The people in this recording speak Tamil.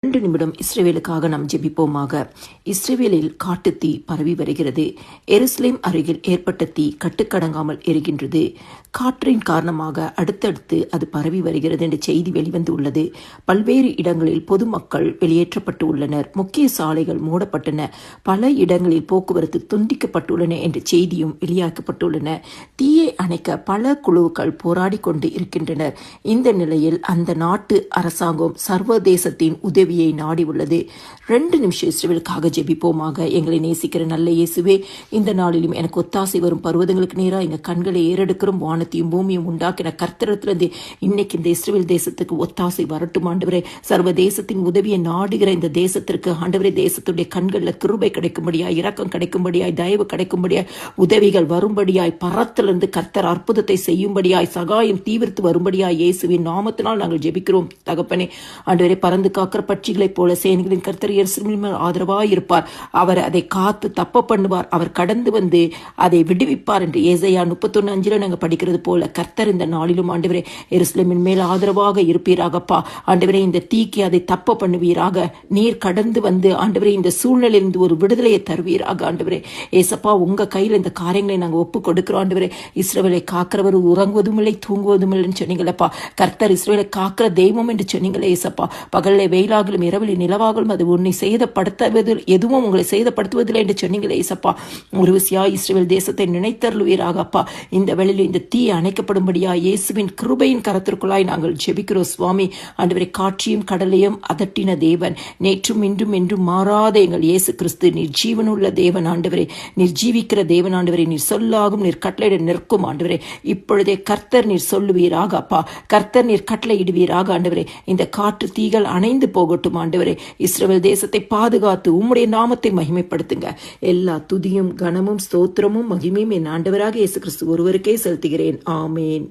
2 நிமிடம் இஸ்ரவேலுக்காக நாம் ஜெபிப்போமாக. இஸ்ரவேலில் காட்டுத்தீ பரவி வருகிறது. எருசலேம் அருகில் ஏற்பட்ட தீ கட்டுக்கடங்காமல் எரிகின்றது. காற்றின் காரணமாக அடுத்தடுத்து அது பரவி வருகிறது என்ற செய்தி வெளிவந்து உள்ளது. பல்வேறு இடங்களில் பொதுமக்கள் வெளியேற்றப்பட்டு உள்ளனர். முக்கிய சாலைகள் மூடப்பட்டன. பல இடங்களில் போக்குவரத்து துண்டிக்கப்பட்டுள்ளன என்ற செய்தியும் வெளியாக்கப்பட்டுள்ளன. தீயை அணைக்க பல குழுக்கள் போராடி கொண்டு இருக்கின்றனர். இந்த நிலையில் அந்த நாட்டு அரசாங்கம் சர்வதேசத்தின் உதவியை நாடி உள்ளது. 2 நிமிஷம் இஸ்ரவேலுக்காக ஜெபிப்போமாக. எங்களை நேசிக்கிற நல்ல இயேசுவே, இந்த நாளிலும் எனக்கு ஒத்தாசை வரும் பர்வதங்களுக்கு நேரா எங்க கண்களை ஏறெடுக்கிறோம். வானத்தையும் பூமியும் உண்டாக்கின கர்த்தரிடத்திலிருந்து இன்னைக்கு இந்த இஸ்ரவேல் தேசத்துக்கு ஒத்தாசை வரட்டும் ஆண்டவரே. சர்வதேசத்தின் உதவியை நாடுகிற இந்த தேசத்திற்கு ஆண்டவரே, தேசத்துடைய கண்களில் கிருபை கிடைக்கும்படியாய், இரக்கம் கிடைக்கும்படியாய், தயவு கிடைக்கும்படியாய், உதவிகள் வரும்படியாய், பரத்திலிருந்து கர்த்தர் அற்புதத்தை செய்யும்படியாய், சகாயம் தீவிரத்து வரும்படியாய் இயேசுவின் நாமத்தினால் நாங்கள் ஜெபிக்கிறோம் தகப்பனே. ஆண்டவரே, பறந்து காக்கிற பட்சிகளைப் போல சேனைகளின் கர்த்தர் எருசலேமின் மேல் ஆதரவாய் இருப்பார். அவர் அதை காத்து தப்ப பண்ணுவார். அவர் கடந்து வந்து அதை விடுவிப்பார் என்று ஏசாயா 31:5 நாங்கள் படிக்கிறது போல கர்த்தர் இந்த நாளிலும் ஆண்டவரே எருசலேமின் மேல் ஆதரவாக இருப்பீராகப்பா. ஆண்டவரே, இந்த தீக்கு அதை தப்ப பண்ணுவீராக. நீர் கடந்து வந்து ஆண்டவரே இந்த சூழ்நிலையிலிருந்து ஒரு விடுதலையை தருவீராக. ஆண்டவரே ஏசப்பா, உங்க கையில் இந்த காரியங்களை நாங்கள் ஒப்பு கொடுக்கிறோம். ஆண்டவரே, இஸ்ரவேலை காக்கிறவர் உறங்குவதும் இல்லை தூங்குவதும் இல்லைன்னு சொன்னீங்களப்பா. கர்த்தர் இஸ்ரவேலை காக்கிற தெய்வம் என்று சொன்னீங்களே ஏசப்பா. பகலில் வெயிலாகலும் இரவில் நிலவாகலும் அது உன்னை சேதப்படுத்துவதில் எதுவும் உங்களை சேதப்படுத்துவதில்லை என்று சொன்னீங்களே ஏசப்பா. ஒரு விசியாய் இஸ்ரவேல் தேசத்தை நினைத்தருளுவீராக அப்பா. இந்த வேளையில் இந்த தீ அணைக்கப்படும்படியா இயேசுவின் கிருபையின் கரத்திற்குள்ளாய் நாங்கள் ஜெபிக்கிறோம் சுவாமி. ஆண்டவரை, காட்சியும் கடலையும் அதட்டின தேவன், நேற்றும் இன்றும் என்றும் மாறாத எங்கள் இயேசு கிறிஸ்து, நீர் ஜீவனுள்ள தேவன் ஆண்டவரே, நீர் ஜீவிக்கிற தேவன் ஆண்டவரே, நீர் சொல்லாகும், நீர் கட்டளையிட நிற்கும் ஆண்டவரே. இப்பொழுதே கர்த்தர் நீர் சொல்லுவீராக அப்பா. கர்த்தர் நீர் கட்டளையிடுவீராக ஆண்டவரே. இந்த காற்று தீகள் அணைந்து போகட்டும் ஆண்டவரே. இஸ்ரவேல் தேசத்தை பாதுகாத்து உம்முடைய நாமத்தை மகிமைப்படுத்துங்க. எல்லா துதியும் கனமும் ஸ்தோத்திரமும் மகிமையும் என் ஆண்டவராக இயேசு கிறிஸ்து ஒருவருக்கே செலுத்துகிறேன். ஆமேன்.